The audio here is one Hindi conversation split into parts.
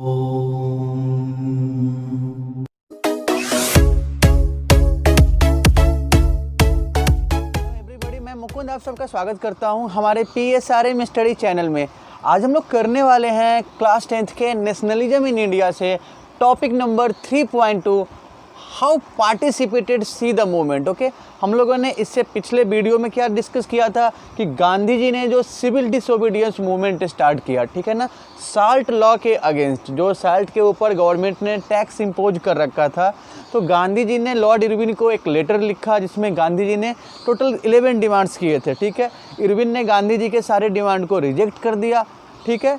एवरीबॉडी, मैं मुकुंद आप सबका स्वागत करता हूं हमारे PSRM स्टडी चैनल में। आज हम लोग करने वाले हैं क्लास 10th के नेशनलिज्म इन इंडिया से topic number 3.2 how participated see the movement. Okay, हम लोगों ने इससे पिछले वीडियो में क्या डिस्कस किया था कि गांधी जी ने जो सिविल डिसोबीडियंस मूवमेंट स्टार्ट किया, ठीक है ना, साल्ट लॉ के अगेंस्ट, जो साल्ट के ऊपर गवर्नमेंट ने टैक्स इम्पोज कर रखा था। तो गांधी जी ने लॉर्ड इरविन को एक लेटर लिखा जिसमें गांधी जी ने टोटल 11 डिमांड्स किए थे, ठीक है। इरविन ने गांधी जी के सारे डिमांड को रिजेक्ट कर दिया, ठीक है।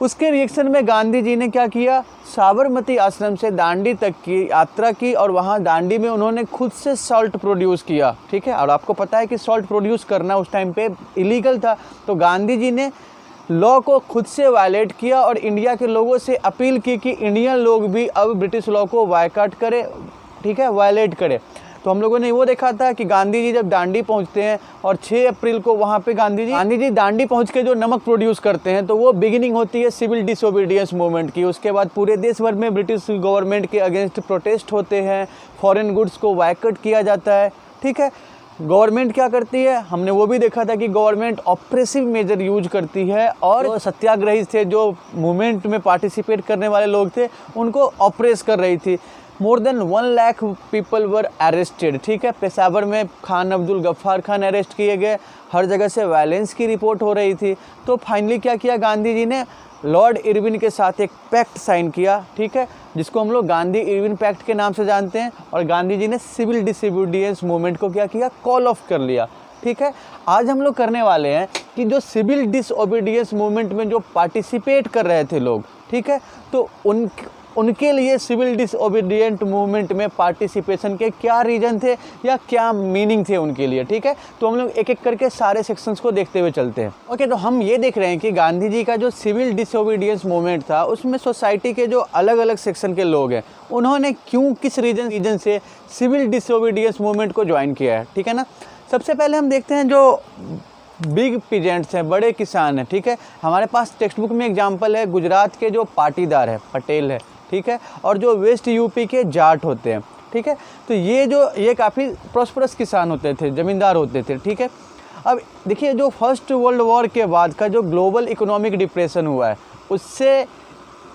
उसके रिएक्शन में गांधी जी ने क्या किया, साबरमती आश्रम से दांडी तक की यात्रा की और वहाँ दांडी में उन्होंने खुद से सॉल्ट प्रोड्यूस किया, ठीक है। और आपको पता है कि सॉल्ट प्रोड्यूस करना उस टाइम पे इलीगल था। तो गांधी जी ने लॉ को खुद से वायलेट किया और इंडिया के लोगों से अपील की कि इंडियन लोग भी अब ब्रिटिश लॉ को बायकॉट करें, ठीक है, वायलेट करें। तो हम लोगों ने वो देखा था कि गांधी जी जब दांडी पहुंचते हैं और 6 अप्रैल को वहाँ पे गांधी जी दांडी पहुंच के जो नमक प्रोड्यूस करते हैं, तो वो बिगिनिंग होती है सिविल डिसोबीडियंस मूवमेंट की। उसके बाद पूरे देश भर में ब्रिटिश गवर्नमेंट के अगेंस्ट प्रोटेस्ट होते हैं, फॉरेन गुड्स को बायकॉट किया जाता है, ठीक है। गवर्नमेंट क्या करती है, हमने वो भी देखा था कि गवर्नमेंट ऑप्रेसिव मेजर यूज करती है और जो सत्याग्रही थे, जो मूवमेंट में पार्टिसिपेट करने वाले लोग थे, उनको ऑप्रेस कर रही थी। More than 1 lakh people were arrested, ठीक है। पेशावर में खान अब्दुल गफ्फार खान अरेस्ट किए गए, हर जगह से वायलेंस की रिपोर्ट हो रही थी। तो फाइनली क्या किया गांधी जी ने, लॉर्ड इरविन के साथ एक पैक्ट साइन किया, ठीक है, जिसको हम लोग गांधी इरविन पैक्ट के नाम से जानते हैं। और गांधी जी ने सिविल डिसोबीडियंस मूवमेंट को क्या किया, कॉल ऑफ कर लिया, ठीक है। आज हम लोग करने वाले हैं कि जो सिविल डिसोबीडियंस मूवमेंट में जो पार्टिसिपेट कर रहे थे लोग, ठीक है, तो उनके लिए सिविल डिसोबीडियंट मूवमेंट में पार्टिसिपेशन के क्या रीज़न थे या क्या मीनिंग थे उनके लिए, ठीक है। तो हम लोग एक एक करके सारे सेक्शंस को देखते हुए चलते हैं। ओके, तो हम ये देख रहे हैं कि गांधी जी का जो सिविल डिसोबीडियंस मूवमेंट था, उसमें सोसाइटी के जो अलग अलग सेक्शन के लोग हैं, उन्होंने क्यों, किस रीजन से सिविल डिसोबीडियंस मूवमेंट को ज्वाइन किया है, ठीक है ना। सबसे पहले हम देखते हैं जो बिग पीजेंट्स हैं, बड़े किसान हैं, ठीक है। हमारे पास टेक्स्ट बुक में एग्जाम्पल है गुजरात के जो पाटीदार है, पटेल है, ठीक है, और जो वेस्ट यूपी के जाट होते हैं, ठीक है। तो ये काफ़ी प्रॉस्परस किसान होते थे, ज़मींदार होते थे, ठीक है। अब देखिए, जो फर्स्ट वर्ल्ड वॉर के बाद का जो ग्लोबल इकोनॉमिक डिप्रेशन हुआ है, उससे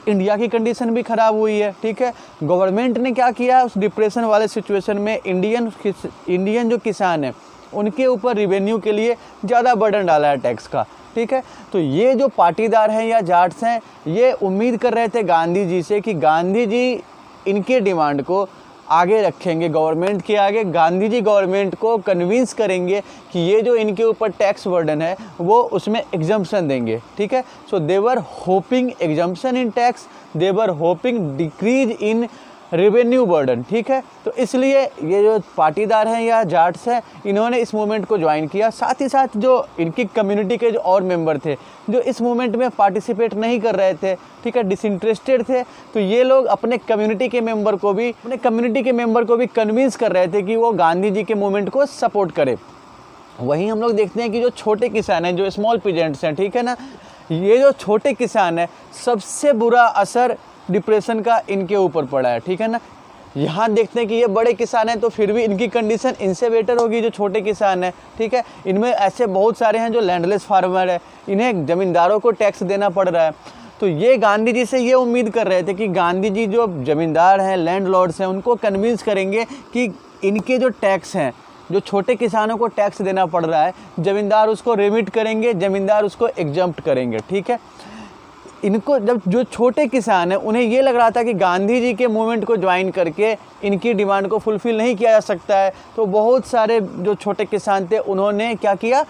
इंडिया की कंडीशन भी ख़राब हुई है, ठीक है। गवर्नमेंट ने क्या किया, उस डिप्रेशन वाले सिचुएशन में इंडियन जो किसान हैं उनके ऊपर रिवेन्यू के लिए ज़्यादा बर्डन डाला है टैक्स का, ठीक है। तो ये जो पाटीदार हैं या जाट्स हैं, ये उम्मीद कर रहे थे गांधी जी से कि गांधी जी इनके डिमांड को आगे रखेंगे गवर्नमेंट के आगे। गांधी जी गवर्नमेंट को कन्विंस करेंगे कि ये जो इनके ऊपर टैक्स बर्डन है वो उसमें एग्जम्पशन देंगे, ठीक है। So they were hoping exemption in tax, they were hoping decrease in revenue burden, ठीक है। तो इसलिए ये जो पाटीदार हैं या जाट्स हैं, इन्होंने इस मूवमेंट को ज्वाइन किया। साथ ही साथ जो इनकी कम्युनिटी के जो और मेंबर थे, जो इस मूवमेंट में पार्टिसिपेट नहीं कर रहे थे, ठीक है, डिसइंटरेस्टेड थे, तो ये लोग अपने कम्युनिटी के मेंबर को भी कन्विंस कर रहे थे कि वो गांधी जी के मूवमेंट को सपोर्ट करे। वहीं हम लोग देखते हैं कि जो छोटे किसान हैं, जो स्मॉल पीजेंट्स हैं, ठीक है ना, ये जो छोटे किसान हैं, सबसे बुरा असर डिप्रेशन का इनके ऊपर पड़ा है, ठीक है ना। यहाँ देखते हैं कि ये बड़े किसान हैं तो फिर भी इनकी कंडीशन इनसे बेटर होगी जो छोटे किसान हैं, ठीक है। इनमें ऐसे बहुत सारे हैं जो लैंडलेस फार्मर है, इन्हें ज़मींदारों को टैक्स देना पड़ रहा है। तो ये गांधी जी से ये उम्मीद कर रहे थे कि गांधी जी जो ज़मींदार हैं, लैंडलॉर्ड्स हैं, उनको कन्विंस करेंगे कि इनके जो टैक्स हैं, जो छोटे किसानों को टैक्स देना पड़ रहा है, ज़मींदार उसको रिमिट करेंगे, ज़मींदार उसको एग्जम्प्ट करेंगे, ठीक है। इनको जब जो छोटे किसान हैं उन्हें ये लग रहा था कि गांधी जी के मूवमेंट को ज्वाइन करके इनकी डिमांड को फुलफ़िल नहीं किया जा सकता है, तो बहुत सारे जो छोटे किसान थे उन्होंने क्या किया,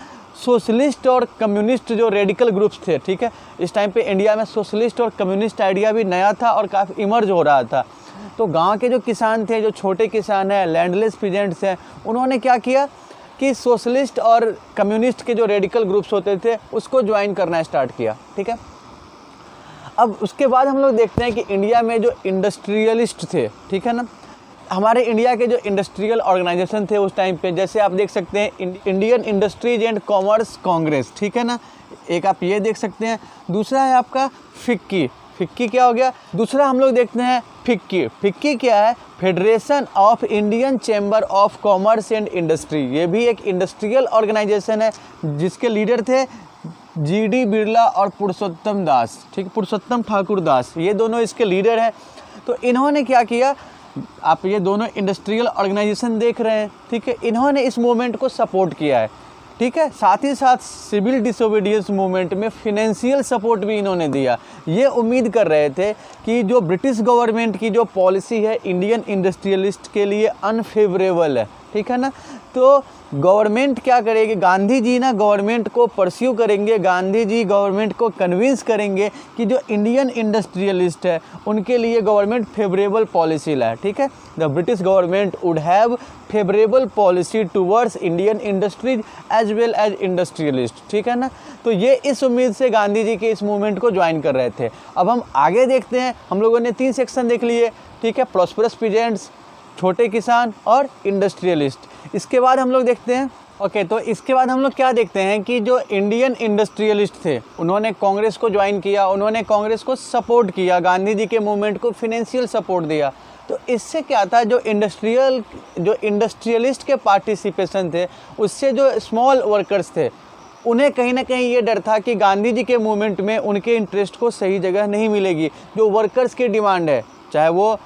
सोशलिस्ट और कम्युनिस्ट जो रेडिकल ग्रुप्स थे, ठीक है, इस टाइम पे इंडिया में सोशलिस्ट और कम्युनिस्ट आइडिया भी नया था और काफ़ी इमर्ज हो रहा था। तो गाँव के जो किसान थे, जो छोटे किसान हैं, लैंडलेस पीजेंट्स हैं, उन्होंने क्या किया कि सोशलिस्ट और कम्युनिस्ट के जो रेडिकल ग्रुप्स होते थे उसको ज्वाइन करना स्टार्ट किया, ठीक है। अब उसके बाद हम लोग देखते हैं कि इंडिया में जो इंडस्ट्रियलिस्ट थे, ठीक है ना, हमारे इंडिया के जो इंडस्ट्रियल ऑर्गेनाइजेशन थे उस टाइम पे, जैसे आप देख सकते हैं Indian industries and commerce Congress, ठीक है ना, एक आप ये देख सकते हैं। दूसरा है आपका फिक्की, फिक्की क्या हो गया। दूसरा हम लोग देखते हैं फिक्की। फिक्की क्या है? Federation of Indian chamber of commerce and industry. ये भी एक इंडस्ट्रियल ऑर्गेनाइजेशन है जिसके लीडर थे GD बिरला और पुरुषोत्तम दास, ठीक, पुरुषोत्तम ठाकुर दास, ये दोनों इसके लीडर हैं। तो इन्होंने क्या किया, आप ये दोनों इंडस्ट्रियल ऑर्गेनाइजेशन देख रहे हैं, ठीक है, इन्होंने इस मूवमेंट को सपोर्ट किया है, ठीक है। साथ ही साथ सिविल डिसोबीडियंस मूवमेंट में फिनेंशियल सपोर्ट भी इन्होंने दिया। ये उम्मीद कर रहे थे कि जो ब्रिटिश गवर्नमेंट की जो पॉलिसी है इंडियन इंडस्ट्रियलिस्ट के लिए अनफेवरेबल है, ठीक है ना। तो गवर्नमेंट क्या करेगी, गांधी जी ना गवर्नमेंट को परस्यू करेंगे, गांधी जी गवर्नमेंट को कन्विंस करेंगे कि जो इंडियन इंडस्ट्रियलिस्ट है उनके लिए गवर्नमेंट फेवरेबल पॉलिसी लाए, ठीक है। The British government would have favourable policy towards Indian industries as well as industrialist, ठीक है ना। तो ये इस उम्मीद से गांधी जी के इस मूवमेंट को ज्वाइन कर रहे थे। अब हम आगे देखते हैं, हम लोगों ने 3 सेक्शन देख लिए, ठीक है, प्रॉस्परस पीजेंट्स, छोटे किसान और इंडस्ट्रियलिस्ट। इसके बाद हम लोग देखते हैं, ओके, तो इसके बाद हम लोग क्या देखते हैं कि जो इंडियन इंडस्ट्रियलिस्ट थे उन्होंने कांग्रेस को ज्वाइन किया, उन्होंने कांग्रेस को सपोर्ट किया, गांधी जी के मूवमेंट को फिनेंशियल सपोर्ट दिया। तो इससे क्या था, जो इंडस्ट्रियलिस्ट के पार्टिसिपेशन थे उससे जो स्मॉल वर्कर्स थे उन्हें कहीं ना कहीं ये डर था कि गांधी जी के मूवमेंट में उनके इंटरेस्ट को सही जगह नहीं मिलेगी। जो वर्कर्स की डिमांड है, चाहे वो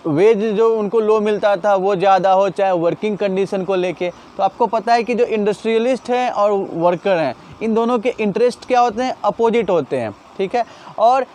वेज जो उनको लो मिलता था वो ज़्यादा हो, चाहे वर्किंग कंडीशन को लेके, तो आपको पता है कि जो इंडस्ट्रियलिस्ट हैं और वर्कर हैं इन दोनों के इंटरेस्ट क्या होते हैं, अपोजिट होते हैं, ठीक है। और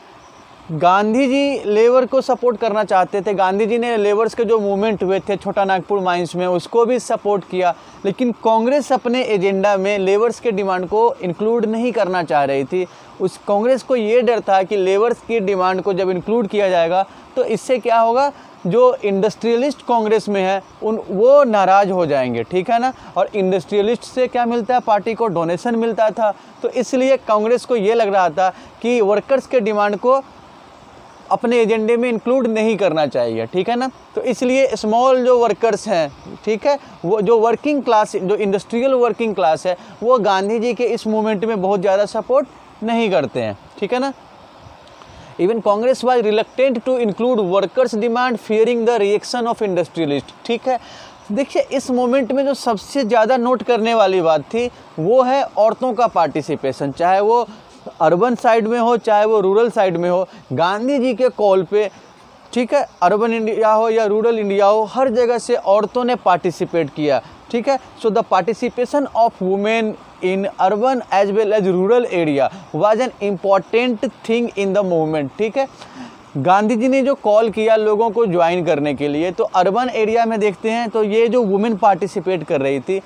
गांधी जी लेबर को सपोर्ट करना चाहते थे, गांधी जी ने लेबर्स के जो मूवमेंट हुए थे छोटा नागपुर माइंस में उसको भी सपोर्ट किया, लेकिन कांग्रेस अपने एजेंडा में लेबर्स के डिमांड को इंक्लूड नहीं करना चाह रही थी। उस कांग्रेस को ये डर था कि लेबर्स की डिमांड को जब इंक्लूड किया जाएगा तो इससे क्या होगा, जो इंडस्ट्रियलिस्ट कांग्रेस में है वो नाराज़ हो जाएंगे, ठीक है ना। और इंडस्ट्रियलिस्ट से क्या मिलता है, पार्टी को डोनेशन मिलता था, तो इसलिए कांग्रेस को ये लग रहा था कि वर्कर्स के डिमांड को अपने एजेंडे में इंक्लूड नहीं करना चाहिए, ठीक है ना। तो इसलिए स्मॉल जो वर्कर्स हैं, ठीक है, वो जो वर्किंग क्लास, जो इंडस्ट्रियल वर्किंग क्लास है वो गांधी जी के इस मूवमेंट में बहुत ज़्यादा सपोर्ट नहीं करते हैं, ठीक है ना। Even Congress was reluctant to include workers demand fearing the reaction of industrialist, ठीक है। देखिए इस मोमेंट में जो सबसे ज़्यादा नोट करने वाली बात थी वो है औरतों का पार्टिसिपेशन, चाहे वो अर्बन साइड में हो चाहे वो रूरल साइड में हो। गांधी जी के कॉल पे, ठीक है, अर्बन इंडिया हो या रूरल इंडिया हो, हर जगह से औरतों ने पार्टिसिपेट किया, ठीक है। So the participation of women in urban as well as rural area was an important thing in the movement, ठीक है। गांधी जी ने जो कॉल किया लोगों को ज्वाइन करने के लिए, तो अर्बन एरिया में देखते हैं तो ये जो वुमेन पार्टिसिपेट कर रही थी,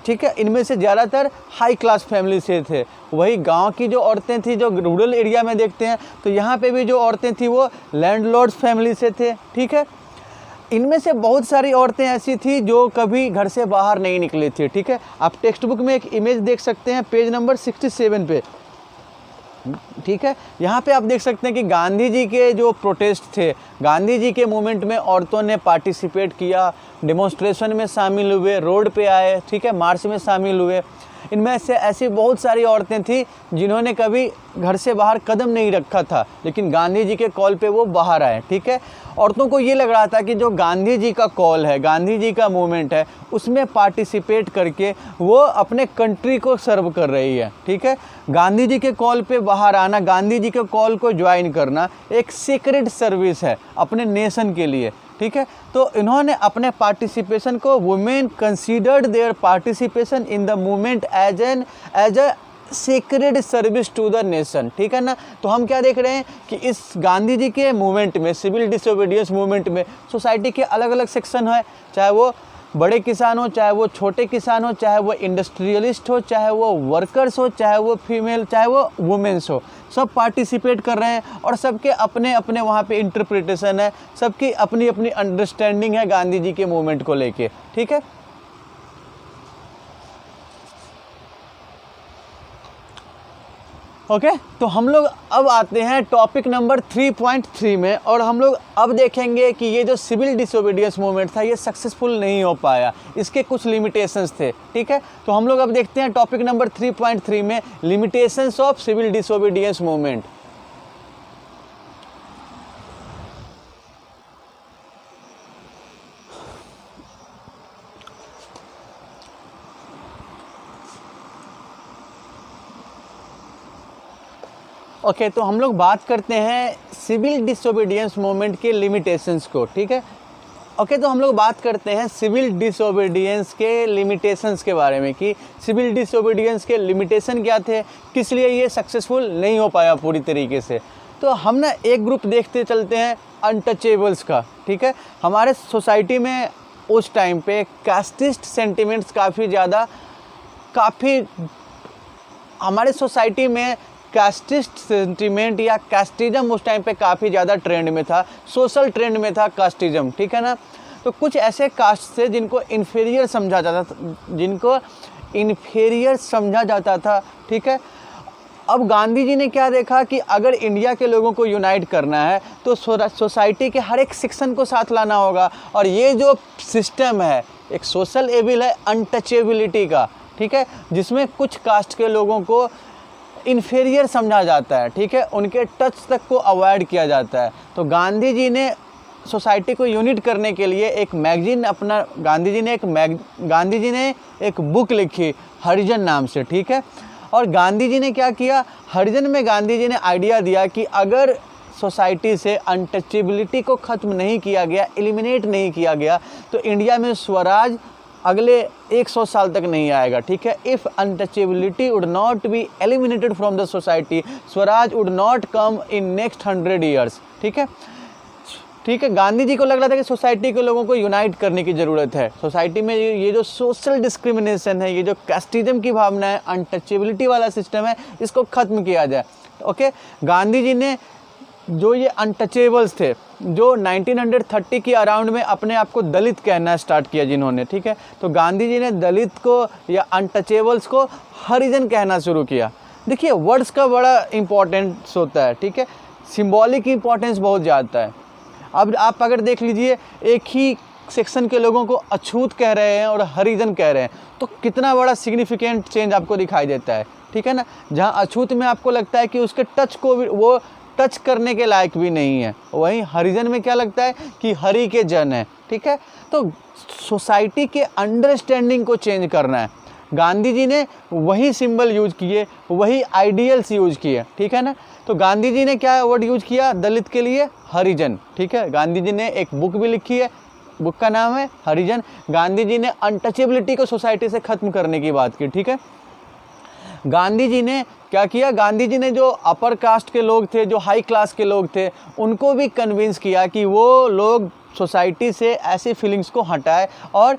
ठीक है, इनमें से ज़्यादातर हाई क्लास फैमिली से थे। वही गांव की जो औरतें थी, जो रूरल एरिया में देखते हैं तो यहाँ पे भी जो औरतें थी वो लैंडलॉर्ड्स फैमिली से थे, ठीक है। इनमें से बहुत सारी औरतें ऐसी थी जो कभी घर से बाहर नहीं निकली थी, ठीक है। आप टेक्स्ट बुक में एक इमेज देख सकते हैं पेज नंबर 67 पे, ठीक है। यहाँ पे आप देख सकते हैं कि गांधी जी के जो प्रोटेस्ट थे, गांधी जी के मूवमेंट में औरतों ने पार्टिसिपेट किया, डेमोन्स्ट्रेशन में शामिल हुए, रोड पे आए, ठीक है, मार्च में शामिल हुए। इनमें से ऐसी बहुत सारी औरतें थी जिन्होंने कभी घर से बाहर कदम नहीं रखा था, लेकिन गांधी जी के कॉल पे वो बाहर आए, ठीक है। औरतों को ये लग रहा था कि जो गांधी जी का कॉल है, गांधी जी का मूवमेंट है, उसमें पार्टिसिपेट करके वो अपने कंट्री को सर्व कर रही है, ठीक है। गांधी जी के कॉल पे बाहर आना, गांधी जी के कॉल को ज्वाइन करना एक सीक्रेट सर्विस है अपने नेशन के लिए, ठीक है। तो इन्होंने अपने पार्टिसिपेशन को, women considered their participation in the movement as a secret service to the nation, ठीक है ना। तो हम क्या देख रहे हैं कि इस गांधी जी के मूवमेंट में, सिविल डिसोबीडियंस मूवमेंट में सोसाइटी के अलग अलग सेक्शन है, चाहे वो बड़े किसान हो, चाहे वो छोटे किसान हो, चाहे वो इंडस्ट्रियलिस्ट हो, चाहे वो वर्कर्स हो, चाहे वो फीमेल, चाहे वो वुमेन्स हो, सब पार्टिसिपेट कर रहे हैं और सबके अपने अपने वहाँ पे इंटरप्रिटेशन है, सबकी अपनी अपनी अंडरस्टैंडिंग है गांधी जी के मूवमेंट को लेके, ठीक है। ओके, तो हम लोग अब आते हैं टॉपिक नंबर 3.3 में, और हम लोग अब देखेंगे कि ये जो सिविल डिसोबीडियंस मूवमेंट था ये सक्सेसफुल नहीं हो पाया, इसके कुछ लिमिटेशंस थे, ठीक है। तो हम लोग अब देखते हैं टॉपिक नंबर 3.3 में limitations of civil disobedience movement. Okay, तो हम लोग बात करते हैं सिविल डिसोबीडियंस मूवमेंट के लिमिटेशंस को, ठीक है। ओके, तो हम लोग बात करते हैं सिविल डिसोबीडियंस के लिमिटेशंस के बारे में कि सिविल डिसोबीडियंस के लिमिटेशन क्या थे, किस लिए ये सक्सेसफुल नहीं हो पाया पूरी तरीके से। तो हम ना एक ग्रुप देखते चलते हैं अनटचेबल्स का, ठीक है। हमारे सोसाइटी में उस टाइम पे कास्टिस्ट सेंटिमेंट्स हमारे सोसाइटी में कास्टिस्ट सेंटिमेंट या कास्टिज्म उस टाइम पे काफ़ी ज़्यादा ट्रेंड में था, सोशल ट्रेंड में था कास्टिज्म, ठीक है ना। तो कुछ ऐसे कास्ट थे जिनको इन्फीरियर समझा जाता था, ठीक है। अब गांधी जी ने क्या देखा कि अगर इंडिया के लोगों को यूनाइट करना है तो सोसाइटी के हर एक सेक्शन को साथ लाना होगा, और ये जो सिस्टम है एक सोशल एविल है अनटचेबिलिटी का, ठीक है, जिसमें कुछ कास्ट के लोगों को इन्फीरियर समझा जाता है, ठीक है, उनके टच तक को अवॉइड किया जाता है। तो गांधी जी ने सोसाइटी को यूनिट करने के लिए गांधी जी ने एक बुक लिखी हरिजन नाम से, ठीक है। और गांधी जी ने क्या किया, हरिजन में गांधी जी ने आइडिया दिया कि अगर सोसाइटी से अनटचेबिलिटी को ख़त्म नहीं किया गया, एलिमिनेट नहीं किया गया, तो इंडिया में स्वराज अगले 100 साल तक नहीं आएगा, ठीक है। If untouchability would not be eliminated from the society, Swaraj would not come in next 100 years, ठीक है। गांधी जी को लग रहा था कि सोसाइटी के लोगों को यूनाइट करने की ज़रूरत है। सोसाइटी में ये जो सोशल डिस्क्रिमिनेशन है, ये जो कास्टिज्म की भावना है, अनटचेबिलिटी वाला सिस्टम है, इसको ख़त्म किया जाए। ओके, गांधी जी ने जो ये अनटचेबल्स थे, जो 1930 के अराउंड में अपने आप को दलित कहना स्टार्ट किया जिन्होंने, ठीक है, तो गांधी जी ने दलित को या अनटचेबल्स को हरिजन कहना शुरू किया। देखिए, वर्ड्स का बड़ा इंपॉर्टेंस होता है, ठीक है, सिंबॉलिक इंपॉर्टेंस बहुत ज़्यादा है। अब आप अगर देख लीजिए, एक ही सेक्शन के लोगों को अछूत कह रहे हैं और हरिजन कह रहे हैं, तो कितना बड़ा सिग्निफिकेंट चेंज आपको दिखाई देता है, ठीक है ना। जहाँ अछूत में आपको लगता है कि उसके टच को भी वो टच करने के लायक भी नहीं है, वहीं हरिजन में क्या लगता है कि हरि के जन है, ठीक है। तो सोसाइटी के अंडरस्टैंडिंग को चेंज करना है। गांधी जी ने वही सिंबल यूज किए, वही आइडियल्स यूज किए, ठीक है ना। तो गांधी जी ने क्या वर्ड यूज किया दलित के लिए, हरिजन, ठीक है। गांधी जी ने एक बुक भी लिखी है, बुक का नाम है हरिजन। गांधी जी ने अनटचेबिलिटी को सोसाइटी से ख़त्म करने की बात की, ठीक है। गांधी जी ने क्या किया, गांधी जी ने जो अपर कास्ट के लोग थे, जो हाई क्लास के लोग थे, उनको भी कन्विंस किया कि वो लोग सोसाइटी से ऐसी फीलिंग्स को हटाए और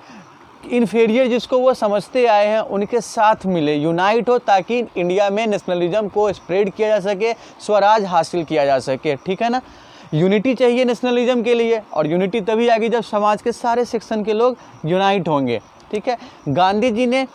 इन्फीरियर जिसको वो समझते आए हैं उनके साथ मिले, यूनाइट हो, ताकि इंडिया में नेशनलिज्म को स्प्रेड किया जा सके, स्वराज हासिल किया जा सके, ठीक है ना। यूनिटी चाहिए नेशनलिज्म के लिए, और यूनिटी तभी आएगी जब समाज के सारे सेक्शन के लोग यूनाइट होंगे, ठीक है। गांधी जी ने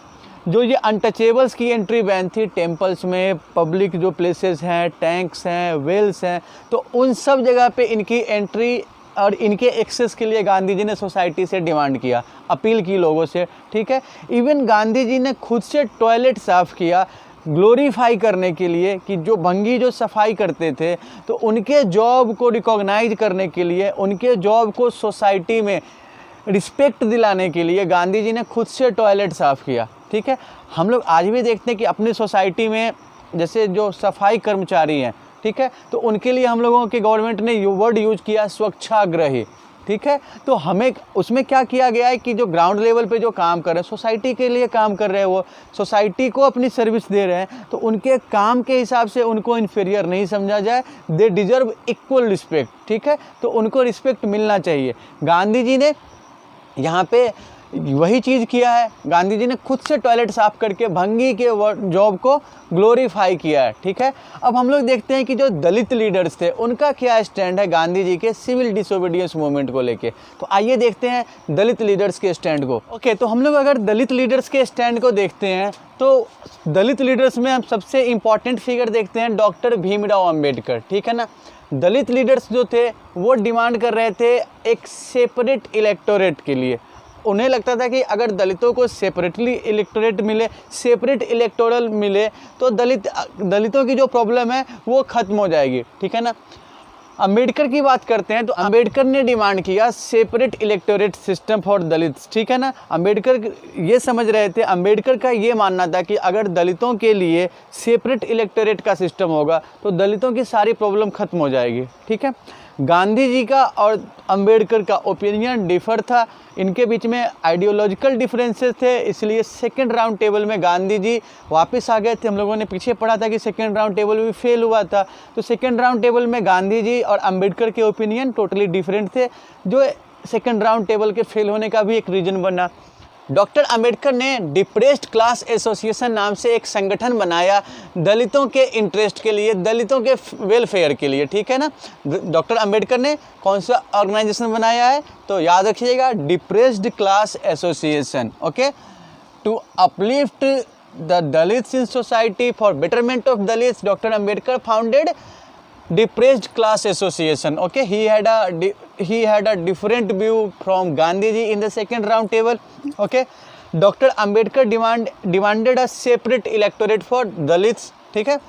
जो ये अनटचेबल्स की एंट्री बैन थी, टेम्पल्स में, पब्लिक जो प्लेसेस हैं, टैंक्स हैं, वेल्स हैं, तो उन सब जगह पे इनकी एंट्री और इनके एक्सेस के लिए गांधी जी ने सोसाइटी से डिमांड किया, अपील की लोगों से, ठीक है। इवन गांधी जी ने खुद से टॉयलेट साफ़ किया, ग्लोरीफाई करने के लिए कि जो भंगी जो सफाई करते थे, तो उनके जॉब को रिकॉग्नाइज करने के लिए, उनके जॉब को सोसाइटी में रिस्पेक्ट दिलाने के लिए गांधी जी ने खुद से टॉयलेट साफ़ किया, ठीक है। हम लोग आज भी देखते हैं कि अपनी सोसाइटी में जैसे जो सफाई कर्मचारी हैं, ठीक है, तो उनके लिए हम लोगों के गवर्नमेंट ने वर्ड यूज किया स्वच्छाग्रही, ठीक है। तो हमें उसमें क्या किया गया है कि जो ग्राउंड लेवल पे जो काम कर रहे हैं, सोसाइटी के लिए काम कर रहे हैं, वो सोसाइटी को अपनी सर्विस दे रहे हैं, तो उनके काम के हिसाब से उनको इन्फीरियर नहीं समझा जाए, दे डिजर्व इक्वल रिस्पेक्ट, ठीक है। तो उनको रिस्पेक्ट मिलना चाहिए। गांधी जी ने यहाँ पे वही चीज़ किया है। गांधी जी ने खुद से टॉयलेट साफ़ करके भंगी के जॉब को ग्लोरीफाई किया है, ठीक है। अब हम लोग देखते हैं कि जो दलित लीडर्स थे उनका क्या स्टैंड है गांधी जी के सिविल डिसोबीडियंस मूवमेंट को लेके। तो आइए देखते हैं दलित लीडर्स के स्टैंड को। ओके, तो हम लोग अगर दलित लीडर्स के स्टैंड को देखते हैं तो दलित लीडर्स में हम सबसे इम्पॉर्टेंट फिगर देखते हैं डॉक्टर भीमराव अम्बेडकर, ठीक है ना। दलित लीडर्स जो थे वो डिमांड कर रहे थे एक सेपरेट इलेक्टोरेट के लिए। उन्हें लगता था कि अगर दलितों को सेपरेटली इलेक्टोरेट मिले, सेपरेट इलेक्टोरल मिले, तो दलितों की जो प्रॉब्लम है वो ख़त्म हो जाएगी, ठीक है ना। अंबेडकर की बात करते हैं तो अंबेडकर ने डिमांड किया separate electorate system for Dalits, ठीक है ना। अंबेडकर ये समझ रहे थे, अंबेडकर का ये मानना था कि अगर दलितों के लिए सेपरेट इलेक्टोरेट का सिस्टम होगा तो दलितों की सारी प्रॉब्लम खत्म हो जाएगी, ठीक है। गांधी जी का और अंबेडकर का ओपिनियन डिफर था, इनके बीच में आइडियोलॉजिकल डिफरेंसेस थे, इसलिए सेकेंड राउंड टेबल में गांधी जी वापस आ गए थे। हम लोगों ने पीछे पढ़ा था कि सेकेंड राउंड टेबल भी फेल हुआ था, तो सेकेंड राउंड टेबल में गांधी जी और अंबेडकर के ओपिनियन टोटली डिफरेंट थे, जो सेकेंड राउंड टेबल के फेल होने का भी एक रीज़न बना। डॉक्टर अंबेडकर ने डिप्रेस्ड क्लास एसोसिएशन नाम से एक संगठन बनाया दलितों के इंटरेस्ट के लिए, दलितों के वेलफेयर के लिए, ठीक है ना। डॉक्टर अंबेडकर ने कौन सा ऑर्गेनाइजेशन बनाया है, तो याद रखिएगा, depressed class association, okay, to uplift the Dalits in society for betterment of Dalits. Doctor Ambedkar founded depressed class association, okay. He had a different view from Gandhi ji in the second round table, okay. Dr. Ambedkar demanded a separate electorate for Dalits, ठीक है।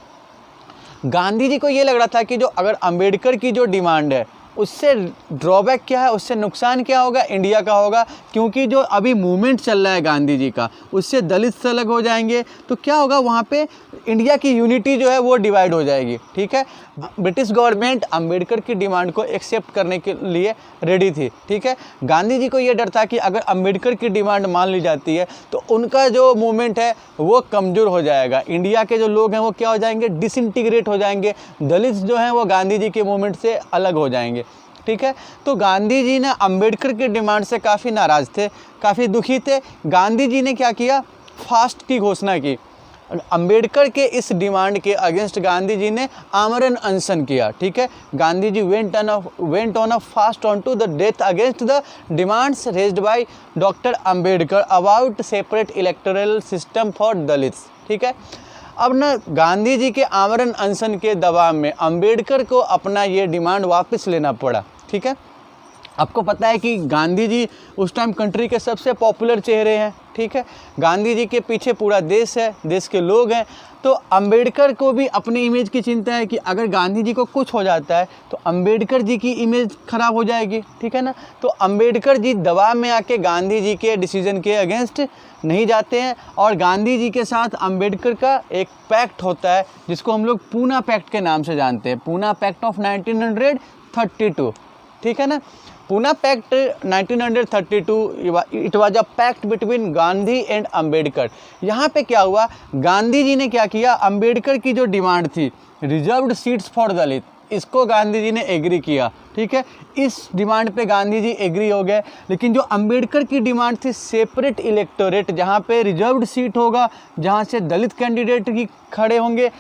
गांधी जी को ये लग रहा था कि जो अगर अंबेडकर की जो डिमांड है उससे ड्रॉबैक क्या है, उससे नुकसान क्या होगा, इंडिया का होगा, क्योंकि जो अभी मूवमेंट चल रहा है गांधी जी का उससे दलित से अलग हो जाएंगे तो क्या होगा, वहाँ पे इंडिया की यूनिटी जो है वो डिवाइड हो जाएगी, ठीक है। ब्रिटिश गवर्नमेंट अंबेडकर की डिमांड को एक्सेप्ट करने के लिए रेडी थी, ठीक है। गांधी जी को ये डर था कि अगर अंबेडकर की डिमांड मान ली जाती है तो उनका जो मूवमेंट है वो कमज़ोर हो जाएगा, इंडिया के जो लोग हैं वो क्या हो जाएंगे, डिसइंटीग्रेट हो जाएंगे, दलित जो हैं वो गांधी जी के मूवमेंट से अलग हो जाएंगे, ठीक है। तो गांधी जी ने अंबेडकर की डिमांड से काफ़ी नाराज़ थे, काफ़ी दुखी थे। गांधी जी ने क्या किया, फास्ट की घोषणा की। अंबेडकर के इस डिमांड के अगेंस्ट गांधी जी ने आमरण अनशन किया, ठीक है। Gandhi ji went on a fast on to the death against the demands raised by doctor Ambedkar about separate electoral system for Dalits, ठीक है। अब ना गांधी जी के आमरण अनशन के दबाव में अंबेडकर को अपना ये डिमांड वापस लेना पड़ा, ठीक है। आपको पता है कि गांधी जी उस टाइम कंट्री के सबसे पॉपुलर चेहरे हैं, ठीक है। गांधी जी के पीछे पूरा देश है, देश के लोग हैं, तो अंबेडकर को भी अपनी इमेज की चिंता है कि अगर गांधी जी को कुछ हो जाता है तो अंबेडकर जी की इमेज ख़राब हो जाएगी, ठीक है ना। तो अंबेडकर जी दबाव में आके गांधी जी के डिसीजन के अगेंस्ट नहीं जाते हैं और गांधी जी के साथ अंबेडकर का एक पैक्ट होता है जिसको हम लोग पूना पैक्ट के नाम से जानते हैं, पूना पैक्ट ऑफ 1932, ठीक है ना। Poona pact 1932 it was a pact between Gandhi and Ambedkar. यहाँ पे क्या हुआ, गांधी जी ने क्या किया, अंबेडकर की जो डिमांड थी रिजर्व्ड सीट्स फॉर दलित, इसको गांधी जी ने एग्री किया, ठीक है। इस डिमांड पे गांधी जी एग्री हो गए, लेकिन जो अंबेडकर की डिमांड थी सेपरेट इलेक्टोरेट, जहाँ पे रिजर्व्ड सीट होगा, जहाँ से दलित कैंडिडेट ही खड़े होंगे,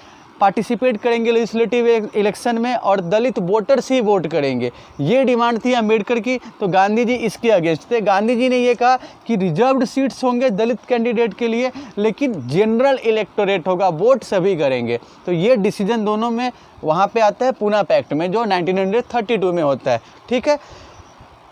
पार्टिसिपेट करेंगे लेजिस्लेटिव इलेक्शन में और दलित वोटर्स ही वोट करेंगे, ये डिमांड थी अंबेडकर की। तो गांधी जी इसके अगेंस्ट थे। गांधी जी ने ये कहा कि रिजर्व्ड सीट्स होंगे दलित कैंडिडेट के लिए, लेकिन जनरल इलेक्टोरेट होगा, वोट सभी करेंगे। तो ये डिसीजन दोनों में वहाँ पे आता है पूना पैक्ट में, जो 1932 में होता है, ठीक है।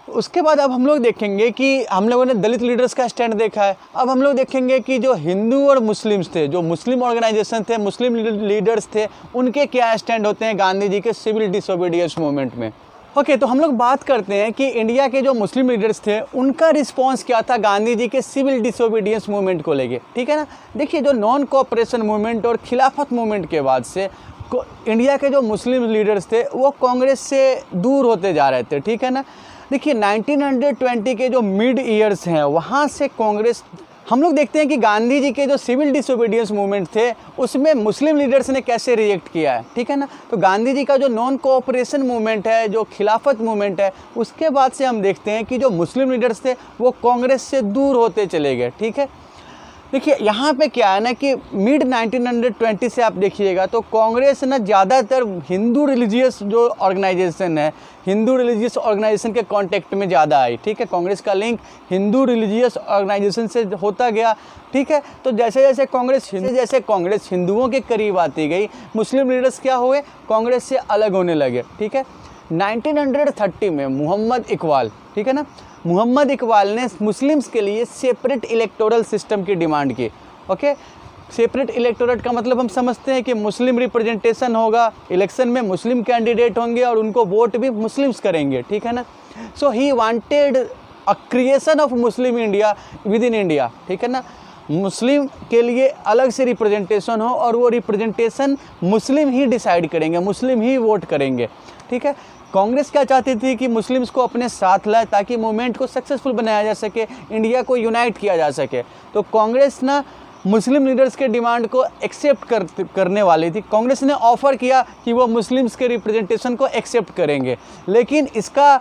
उसके बाद अब हम लोग देखेंगे कि हम लोगों ने दलित लीडर्स का स्टैंड देखा है, अब हम लोग देखेंगे कि जो हिंदू और मुस्लिम्स थे, जो मुस्लिम ऑर्गेनाइजेशन थे, मुस्लिम लीडर्स थे, उनके क्या स्टैंड होते हैं गांधी जी के सिविल डिसोबीडियंस मूवमेंट में। ओके, तो हम लोग बात करते हैं कि इंडिया के जो मुस्लिम लीडर्स थे उनका रिस्पांस क्या था गांधी जी के सिविल डिसोबीडियंस मूवमेंट को लेके, ठीक है ना। देखिए, जो नॉन कोऑपरेशन मूवमेंट और खिलाफत मूवमेंट के बाद से इंडिया के जो मुस्लिम लीडर्स थे वो कांग्रेस से दूर होते जा रहे थे, ठीक है ना। देखिए 1920 के जो मिड ईयर्स हैं वहाँ से कांग्रेस, हम लोग देखते हैं कि गांधी जी के जो सिविल डिसोबीडियंस मूवमेंट थे उसमें मुस्लिम लीडर्स ने कैसे रिएक्ट किया है, ठीक है ना। तो गांधी जी का जो नॉन कोऑपरेशन मूवमेंट है, जो खिलाफत मूवमेंट है, उसके बाद से हम देखते हैं कि जो मुस्लिम लीडर्स थे वो कांग्रेस से दूर होते चले गए, ठीक है। देखिए यहाँ पे क्या है ना कि मिड 1920 से आप देखिएगा तो कांग्रेस ना ज़्यादातर हिंदू रिलीजियस जो ऑर्गेनाइजेशन है, हिंदू रिलीजियस ऑर्गेनाइजेशन के कांटेक्ट में ज़्यादा आई, ठीक है। कांग्रेस का लिंक हिंदू रिलीजियस ऑर्गेनाइजेशन से होता गया, ठीक है। तो जैसे जैसे कांग्रेस हिंदुओं के करीब आती गई, मुस्लिम लीडर्स क्या हुए, कांग्रेस से अलग होने लगे, ठीक है। 1930 में मोहम्मद इकबाल, ठीक है ना, मोहम्मद इकबाल ने मुस्लिम्स के लिए सेपरेट इलेक्टोरल सिस्टम की डिमांड की, ओके। सेपरेट इलेक्टोरेट का मतलब हम समझते हैं कि मुस्लिम रिप्रेजेंटेशन होगा, इलेक्शन में मुस्लिम कैंडिडेट होंगे और उनको वोट भी मुस्लिम्स करेंगे, ठीक है ना। So he wanted a creation of Muslim India within India, ठीक है ना। मुस्लिम के लिए अलग से रिप्रेजेंटेशन हो और वो रिप्रेजेंटेशन मुस्लिम ही डिसाइड करेंगे, मुस्लिम ही वोट करेंगे, ठीक है। कांग्रेस क्या चाहती थी कि मुस्लिम्स को अपने साथ लाए ताकि मूवमेंट को सक्सेसफुल बनाया जा सके, इंडिया को यूनाइट किया जा सके। तो कांग्रेस ना मुस्लिम लीडर्स के डिमांड को एक्सेप्ट करने वाली थी। कांग्रेस ने ऑफ़र किया कि वो मुस्लिम्स के रिप्रेजेंटेशन को एक्सेप्ट करेंगे, लेकिन इसका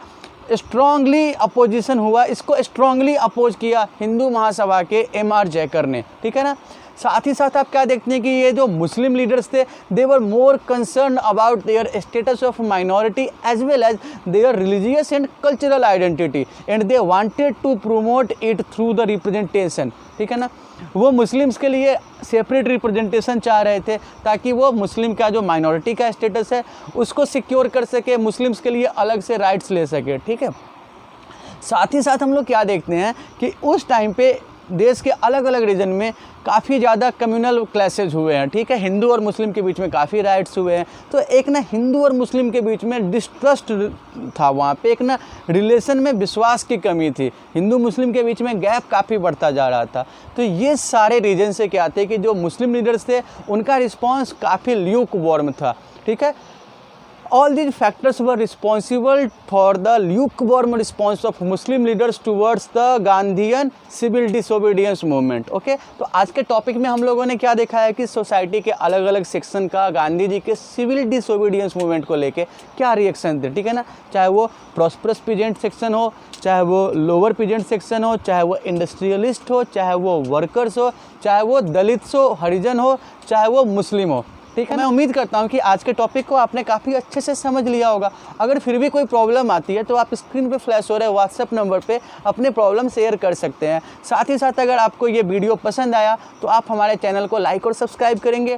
स्ट्रांगली अपोजिशन हुआ, इसको स्ट्रांगली अपोज किया हिंदू महासभा के MR जयकर ने, ठीक है ना। साथ ही साथ आप क्या देखते हैं कि ये जो मुस्लिम लीडर्स थे, they were more concern about their status of minority as well as their religious and cultural identity and they wanted to promote it through the representation, ठीक है ना। वो मुस्लिम्स के लिए सेपरेट रिप्रेजेंटेशन चाह रहे थे ताकि वो मुस्लिम का जो माइनॉरिटी का स्टेटस है उसको सिक्योर कर सके, मुस्लिम्स के लिए अलग से राइट्स ले सके, ठीक है। साथ ही साथ हम लोग क्या देखते हैं कि उस टाइम पे देश के अलग अलग रीजन में काफ़ी ज़्यादा कम्युनल क्लैशेज हुए हैं, ठीक है। हिंदू और मुस्लिम के बीच में काफ़ी राइट्स हुए हैं। तो एक ना हिंदू और मुस्लिम के बीच में डिस्ट्रस्ट था, वहाँ पे एक ना रिलेशन में विश्वास की कमी थी, हिंदू मुस्लिम के बीच में गैप काफ़ी बढ़ता जा रहा था। तो ये सारे रीजन से क्या थे कि जो मुस्लिम लीडर्स थे उनका रिस्पॉन्स काफ़ी ल्यूक वार्म था, ठीक है। All these factors were responsible for the lukewarm response of Muslim leaders towards the Gandhian civil disobedience movement. Okay? तो आज के टॉपिक में हम लोगों ने क्या देखा है कि सोसाइटी के अलग अलग सेक्शन का गांधी जी के सिविल डिसोबीडियंस मूवमेंट को लेके क्या रिएक्शन थे, ठीक है ना। चाहे वो प्रॉस्परस पीजेंट सेक्शन हो, चाहे वो लोअर पीजेंट सेक्शन हो, चाहे वो इंडस्ट्रियलिस्ट हो, चाहे वो वर्कर्स हो, चाहे वो दलित्स हो, हरिजन हो, चाहे वो मुस्लिम हो, ठीक है। मैं उम्मीद करता हूँ कि आज के टॉपिक को आपने काफ़ी अच्छे से समझ लिया होगा। अगर फिर भी कोई प्रॉब्लम आती है तो आप स्क्रीन पे फ्लैश हो रहे व्हाट्सएप नंबर पे अपने प्रॉब्लम शेयर कर सकते हैं। साथ ही साथ अगर आपको ये वीडियो पसंद आया तो आप हमारे चैनल को लाइक और सब्सक्राइब करेंगे।